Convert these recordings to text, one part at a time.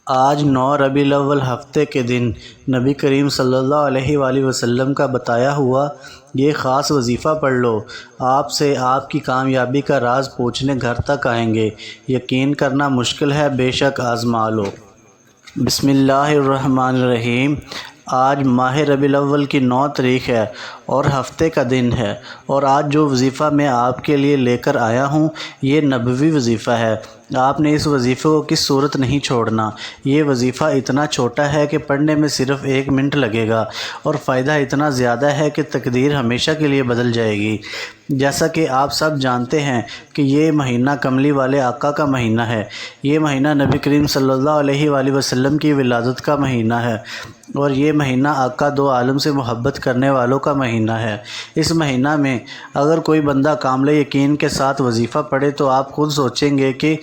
آج 9 ربیع الاول ہفتے کے دن نبی کریم صلی اللہ علیہ وآلہ وسلم کا بتایا ہوا یہ خاص وظیفہ پڑھ لو، آپ سے آپ کی کامیابی کا راز پوچھنے گھر تک آئیں گے۔ یقین کرنا مشکل ہے، بے شک آزما لو۔ بسم اللہ الرحمن الرحیم۔ آج ماہ ربیع الاول کی 9 تاریخ ہے اور ہفتے کا دن ہے، اور آج جو وظیفہ میں آپ کے لیے لے کر آیا ہوں یہ نبوی وظیفہ ہے۔ آپ نے اس وظیفے کو کس صورت نہیں چھوڑنا۔ یہ وظیفہ اتنا چھوٹا ہے کہ پڑھنے میں صرف 1 منٹ لگے گا، اور فائدہ اتنا زیادہ ہے کہ تقدیر ہمیشہ کے لیے بدل جائے گی۔ جیسا کہ آپ سب جانتے ہیں کہ یہ مہینہ کملی والے آقا کا مہینہ ہے۔ یہ مہینہ نبی کریم صلی اللہ علیہ وآلہ وسلم کی ولادت کا مہینہ ہے، اور یہ مہینہ آقا دو عالم سے محبت کرنے والوں کا مہینہ ہے۔ اس مہینہ میں اگر کوئی بندہ کامل یقین کے ساتھ وظیفہ پڑھے تو آپ خود سوچیں گے کہ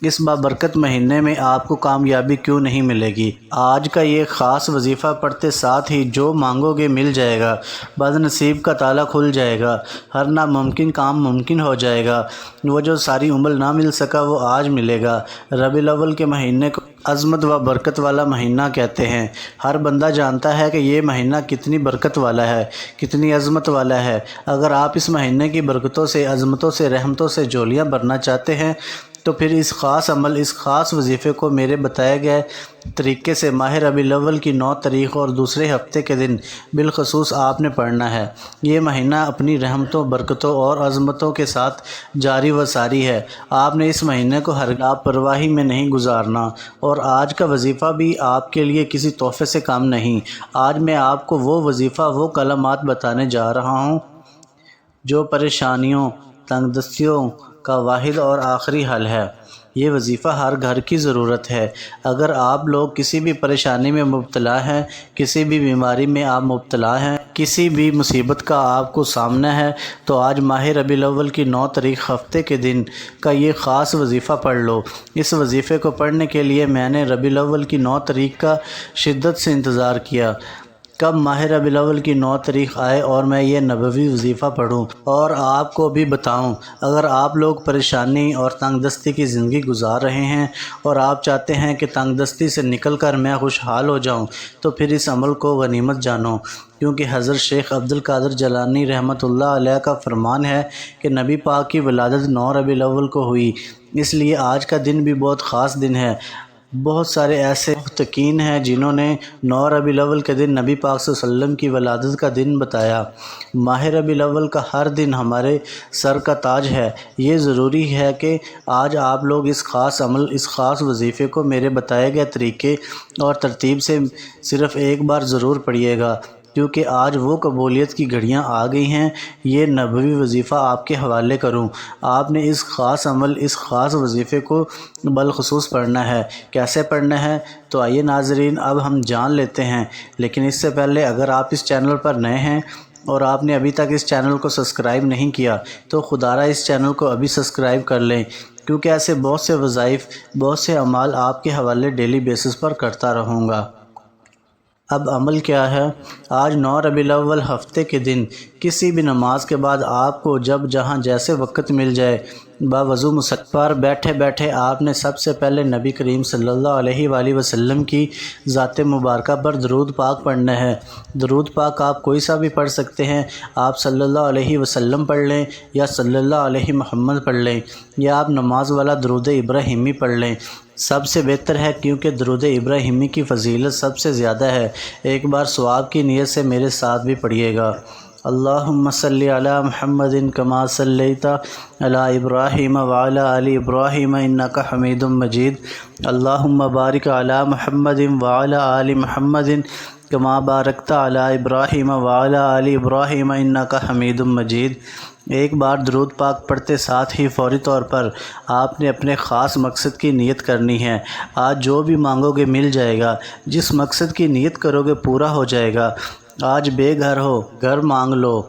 اس بابرکت مہینے میں آپ کو کامیابی کیوں نہیں ملے گی۔ آج کا یہ خاص وظیفہ پڑھتے ساتھ ہی جو مانگو گے مل جائے گا، بد نصیب کا تالا کھل جائے گا، ہر ناممکن کام ممکن ہو جائے گا، وہ جو ساری عمر نہ مل سکا وہ آج ملے گا۔ ربیع الاول کے مہینے کو عظمت و برکت والا مہینہ کہتے ہیں۔ ہر بندہ جانتا ہے کہ یہ مہینہ کتنی برکت والا ہے، کتنی عظمت والا ہے۔ اگر آپ اس مہینے کی برکتوں سے، عظمتوں سے، رحمتوں سے جولیاں بھرنا چاہتے ہیں تو پھر اس خاص عمل، اس خاص وظیفے کو میرے بتائے گئے طریقے سے ماہ ربیع الاول کی 9 تاریخ اور دوسرے ہفتے کے دن بالخصوص آپ نے پڑھنا ہے۔ یہ مہینہ اپنی رحمتوں، برکتوں اور عظمتوں کے ساتھ جاری و ساری ہے۔ آپ نے اس مہینے کو ہرگز لاپرواہی میں نہیں گزارنا، اور آج کا وظیفہ بھی آپ کے لیے کسی تحفے سے کم نہیں۔ آج میں آپ کو وہ وظیفہ، وہ کلمات بتانے جا رہا ہوں جو پریشانیوں، تنگ دستیوں کا واحد اور آخری حل ہے۔ یہ وظیفہ ہر گھر کی ضرورت ہے۔ اگر آپ لوگ کسی بھی پریشانی میں مبتلا ہیں، کسی بھی بیماری میں آپ مبتلا ہیں، کسی بھی مصیبت کا آپ کو سامنا ہے، تو آج ماہ ربیع الاول کی 9 تاریخ ہفتے کے دن کا یہ خاص وظیفہ پڑھ لو۔ اس وظیفے کو پڑھنے کے لیے میں نے ربیع الاول کی 9 تاریخ کا شدت سے انتظار کیا، کب ماہ ربیع الاول کی 9 تاریخ آئے اور میں یہ نبوی وظیفہ پڑھوں اور آپ کو بھی بتاؤں۔ اگر آپ لوگ پریشانی اور تنگ دستی کی زندگی گزار رہے ہیں اور آپ چاہتے ہیں کہ تنگ دستی سے نکل کر میں خوشحال ہو جاؤں، تو پھر اس عمل کو غنیمت جانو، کیونکہ حضرت شیخ عبد القادر جیلانی رحمۃ اللہ علیہ کا فرمان ہے کہ نبی پاک کی ولادت 9 ربیع الاول کو ہوئی، اس لیے آج کا دن بھی بہت خاص دن ہے۔ بہت سارے ایسے محققین ہیں جنہوں نے 9 ربیع الاول کے دن نبی پاک صلی اللہ علیہ وسلم کی ولادت کا دن بتایا۔ ماہ ربیع الاول کا ہر دن ہمارے سر کا تاج ہے۔ یہ ضروری ہے کہ آج آپ لوگ اس خاص عمل، اس خاص وظیفے کو میرے بتائے گئے طریقے اور ترتیب سے صرف ایک بار ضرور پڑھیے گا، کیونکہ آج وہ قبولیت کی گھڑیاں آ گئی ہیں۔ یہ نبوی وظیفہ آپ کے حوالے کروں، آپ نے اس خاص عمل، اس خاص وظیفے کو بالخصوص پڑھنا ہے۔ کیسے پڑھنا ہے تو آئیے ناظرین اب ہم جان لیتے ہیں، لیکن اس سے پہلے اگر آپ اس چینل پر نئے ہیں اور آپ نے ابھی تک اس چینل کو سبسکرائب نہیں کیا تو خدارہ اس چینل کو ابھی سبسکرائب کر لیں، کیونکہ ایسے بہت سے وظائف، بہت سے اعمال آپ کے حوالے ڈیلی بیسس پر کرتا رہوں گا۔ اب عمل کیا ہے؟ آج 9 ربیع الاول ہفتے کے دن کسی بھی نماز کے بعد آپ کو جب جہاں جیسے وقت مل جائے، باوضو مصلی پر بیٹھے بیٹھے آپ نے سب سے پہلے نبی کریم صلی اللہ علیہ وآلہ وسلم کی ذات مبارکہ پر درود پاک پڑھنا ہے۔ درود پاک آپ کوئی سا بھی پڑھ سکتے ہیں، آپ صلی اللہ علیہ وسلم پڑھ لیں یا صلی اللہ علیہ محمد پڑھ لیں، یا آپ نماز والا درود ابراہیمی پڑھ لیں، سب سے بہتر ہے، کیونکہ درود ابراہیمی کی فضیلت سب سے زیادہ ہے۔ ایک بار ثواب کی نیت سے میرے ساتھ بھی پڑھیے گا۔ اللہم صلی علی محمد کما صلیت علی ابراہیم وعلی آل ابراہیم انک حمید مجید۔ اللہم بارک علی محمد وعلی آل محمد کما بارکت علی ابراہیم وعلی آل ابراہیم انک حمید مجید۔ ایک بار درود پاک پڑھتے ساتھ ہی فوری طور پر آپ نے اپنے خاص مقصد کی نیت کرنی ہے۔ آج جو بھی مانگو گے مل جائے گا، جس مقصد کی نیت کرو گے پورا ہو جائے گا۔ آج بے گھر ہو، گھر مانگ لو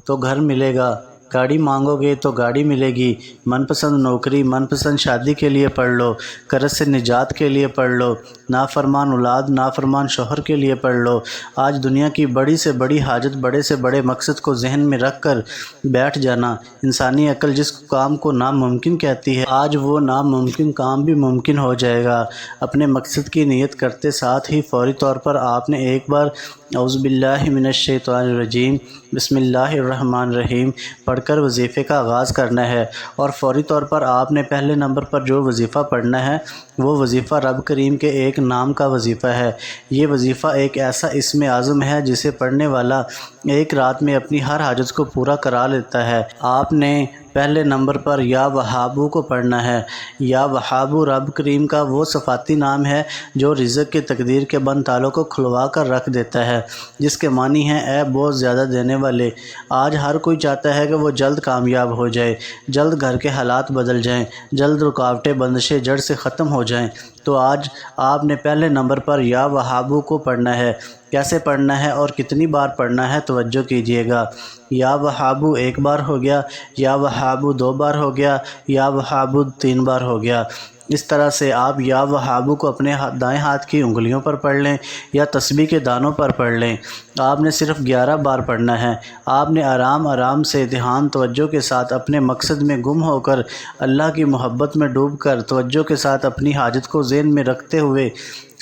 تو گھر ملے گا، گاڑی مانگو گے تو گاڑی ملے گی، من پسند نوکری، من پسند شادی کے لیے پڑھ لو، قرض سے نجات کے لیے پڑھ لو، نافرمان اولاد، نافرمان شوہر کے لیے پڑھ لو۔ آج دنیا کی بڑی سے بڑی حاجت، بڑے سے بڑے مقصد کو ذہن میں رکھ کر بیٹھ جانا۔ انسانی عقل جس کام کو ناممکن کہتی ہے، آج وہ ناممکن کام بھی ممکن ہو جائے گا۔ اپنے مقصد کی نیت کرتے ساتھ ہی فوری طور پر آپ نے ایک بار اعوذ باللہ من الشیطان الرجیم بسم اللہ الرحمن الرحیم پڑھ کر وظیفے کا آغاز کرنا ہے، اور فوری طور پر آپ نے پہلے نمبر پر جو وظیفہ پڑھنا ہے وہ وظیفہ رب کریم کے ایک نام کا وظیفہ ہے۔ یہ وظیفہ ایک ایسا اسم اعظم ہے جسے پڑھنے والا ایک رات میں اپنی ہر حاجت کو پورا کرا لیتا ہے۔ آپ نے پہلے نمبر پر یا وہابو کو پڑھنا ہے۔ یا وہابو رب کریم کا وہ صفاتی نام ہے جو رزق کے تقدیر کے بند تالوں کو کھلوا کر رکھ دیتا ہے، جس کے معنی ہیں اے بہت زیادہ دینے والے۔ آج ہر کوئی چاہتا ہے کہ وہ جلد کامیاب ہو جائے، جلد گھر کے حالات بدل جائیں، جلد رکاوٹیں بندشیں جڑ سے ختم ہو جائیں۔ تو آج آپ نے پہلے نمبر پر یا وہابو کو پڑھنا ہے۔ کیسے پڑھنا ہے اور کتنی بار پڑھنا ہے توجہ کیجیے گا۔ یا وہابو ایک بار ہو گیا، یا وہابو دو بار ہو گیا، یا وہابو تین بار ہو گیا۔ اس طرح سے آپ یا وہابو کو اپنے دائیں ہاتھ کی انگلیوں پر پڑھ لیں یا تسبیح کے دانوں پر پڑھ لیں۔ آپ نے صرف 11 بار پڑھنا ہے۔ آپ نے آرام آرام سے دھیان توجہ کے ساتھ اپنے مقصد میں گم ہو کر، اللہ کی محبت میں ڈوب کر، توجہ کے ساتھ اپنی حاجت کو ذہن میں رکھتے ہوئے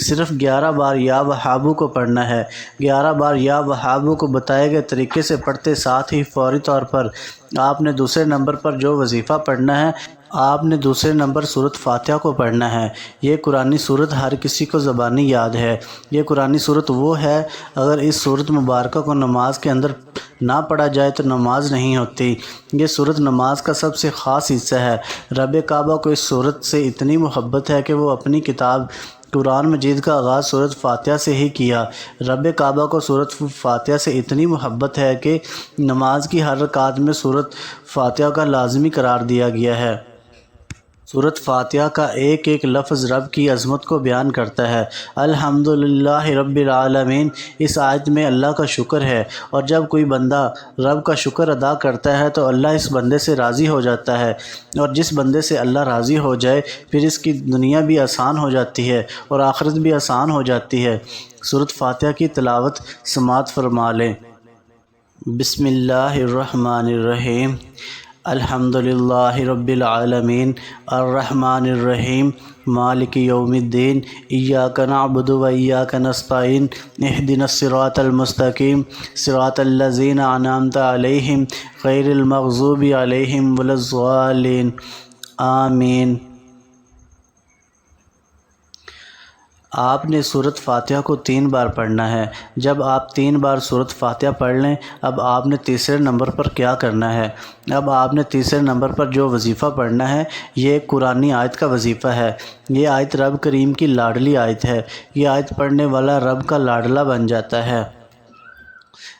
صرف 11 بار یا وہابو کو پڑھنا ہے۔ 11 بار یا وہابو کو بتائے گئے طریقے سے پڑھتے ساتھ ہی فوری طور پر آپ نے دوسرے نمبر پر جو وظیفہ پڑھنا ہے، آپ نے دوسرے نمبر سورۃ فاتحہ کو پڑھنا ہے۔ یہ قرآنی سورت ہر کسی کو زبانی یاد ہے۔ یہ قرآنی سورت وہ ہے، اگر اس سورت مبارکہ کو نماز کے اندر نہ پڑھا جائے تو نماز نہیں ہوتی۔ یہ سورت نماز کا سب سے خاص حصہ ہے۔ رب کعبہ کو اس سورت سے اتنی محبت ہے کہ وہ اپنی کتاب قرآن مجید کا آغاز سورۃ فاتحہ سے ہی کیا۔ رب کعبہ کو سورۃ فاتحہ سے اتنی محبت ہے کہ نماز کی ہر رکعت میں سورۃ فاتحہ کا لازمی قرار دیا گیا ہے۔ سورۃ فاتحہ کا ایک ایک لفظ رب کی عظمت کو بیان کرتا ہے۔ الحمدللہ رب العالمین، اس آیت میں اللہ کا شکر ہے، اور جب کوئی بندہ رب کا شکر ادا کرتا ہے تو اللہ اس بندے سے راضی ہو جاتا ہے، اور جس بندے سے اللہ راضی ہو جائے پھر اس کی دنیا بھی آسان ہو جاتی ہے اور آخرت بھی آسان ہو جاتی ہے۔ سورۃ فاتحہ کی تلاوت سماعت فرما لیں۔ بسم اللہ الرحمن الرحیم الحمدللہ رب العالمین الرحمن الرحیم مالک یوم الدین ایاک نعبد و ایاک نستعین اہدنا الصراط المستقیم صراط الذین انعمت علیہم غیر المغضوب علیہم ولا الضالین آمین۔ آپ نے سورۃ فاتحہ کو 3 بار پڑھنا ہے۔ جب آپ 3 بار سورۃ فاتحہ پڑھ لیں، اب آپ نے تیسرے نمبر پر کیا کرنا ہے؟ اب آپ نے تیسرے نمبر پر جو وظیفہ پڑھنا ہے یہ ایک قرآنی آیت کا وظیفہ ہے۔ یہ آیت رب کریم کی لاڈلی آیت ہے۔ یہ آیت پڑھنے والا رب کا لاڈلا بن جاتا ہے۔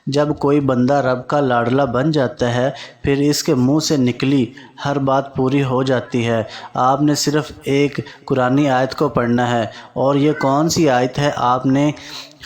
جب کوئی بندہ رب کا لاڈلا بن جاتا ہے پھر اس کے منہ سے نکلی ہر بات پوری ہو جاتی ہے۔ آپ نے صرف ایک قرآنی آیت کو پڑھنا ہے، اور یہ کون سی آیت ہے؟ آپ نے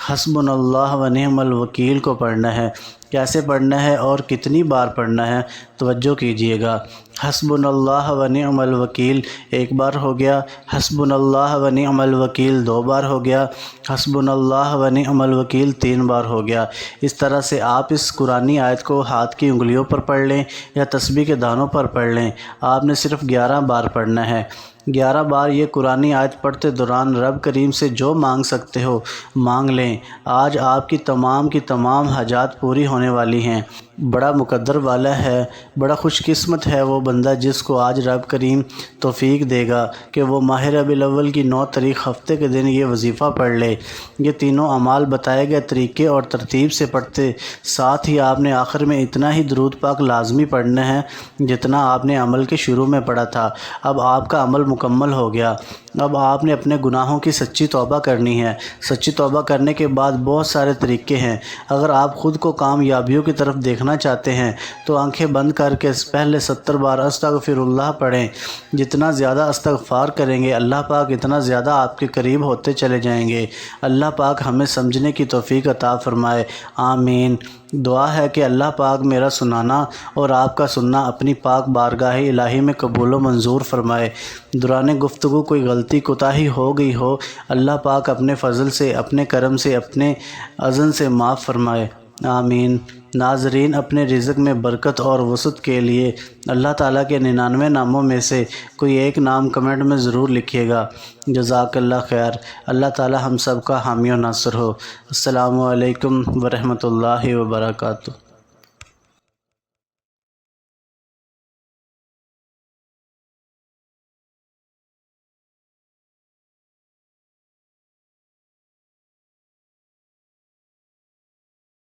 حسبنا اللہ و نعم الوکیل کو پڑھنا ہے۔ کیسے پڑھنا ہے اور کتنی بار پڑھنا ہے توجہ کیجیے گا۔ حسبنا اللہ و نعم الوکیل ایک بار ہو گیا، حسبنا اللہ و نعم الوکیل 2 بار ہو گیا، حسبنا اللہ و نعم الوکیل 3 بار ہو گیا۔ اس طرح سے آپ اس قرآنی آیت کو ہاتھ کی انگلیوں پر پڑھ لیں یا تسبیح کے دانوں پر پڑھ لیں۔ آپ نے صرف 11 بار پڑھنا ہے۔ 11 بار یہ قرآنی آیت پڑھتے دوران رب کریم سے جو مانگ سکتے ہو مانگ لیں۔ آج آپ کی تمام حاجات پوری ہونے والی ہیں۔ بڑا مقدر والا ہے، بڑا خوش قسمت ہے وہ بندہ جس کو آج رب کریم توفیق دے گا کہ وہ ماہ ربیع الاول کی 9 تاریخ ہفتے کے دن یہ وظیفہ پڑھ لے۔ یہ تینوں اعمال بتائے گئے طریقے اور ترتیب سے پڑھتے ساتھ ہی آپ نے آخر میں اتنا ہی درود پاک لازمی پڑھنا ہے جتنا آپ نے عمل کے شروع میں پڑھا تھا۔ اب آپ کا عمل مکمل ہو گیا۔ اب آپ نے اپنے گناہوں کی سچی توبہ کرنی ہے۔ سچی توبہ کرنے کے بعد بہت سارے طریقے ہیں۔ اگر آپ خود کو کامیابیوں کی طرف دیکھنا چاہتے ہیں تو آنکھیں بند کر کے پہلے 70 بار استغفر اللہ پڑھیں۔ جتنا زیادہ استغفار کریں گے اللہ پاک اتنا زیادہ آپ کے قریب ہوتے چلے جائیں گے۔ اللہ پاک ہمیں سمجھنے کی توفیق عطا فرمائے، آمین۔ دعا ہے کہ اللہ پاک میرا سنانا اور آپ کا سننا اپنی پاک بارگاہ الہی میں قبول و منظور فرمائے۔ دوران گفتگو کوئی غلطی کوتاہی ہو گئی ہو، اللہ پاک اپنے فضل سے، اپنے کرم سے، اپنے اذن سے معاف فرمائے، آمین۔ ناظرین، اپنے رزق میں برکت اور وسعت کے لیے اللہ تعالیٰ کے 99 ناموں میں سے کوئی ایک نام کمنٹ میں ضرور لکھیے گا۔ جزاک اللہ خیر۔ اللہ تعالیٰ ہم سب کا حامی و ناصر ہو۔ السلام علیکم ورحمۃ اللہ وبرکاتہ۔